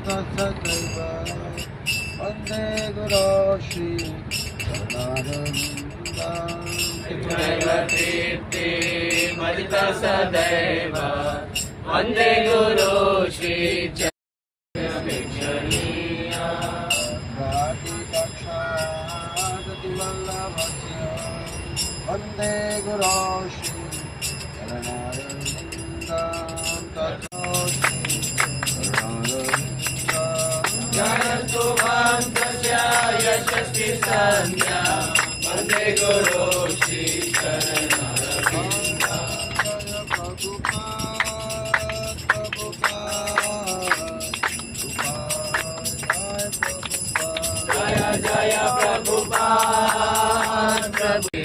सदैव वन्दे गुरो श्री चरणारविन्दं कीर्ति मजिता सदैव वन्दे गुरो श्री चरणीया वन्दे गुरो श्री चरणारविन्दं जयतु भक्तस्य यशस्वी संज्ञा वन्दे गुरो श्री जय जय प्रभुपाद प्रभु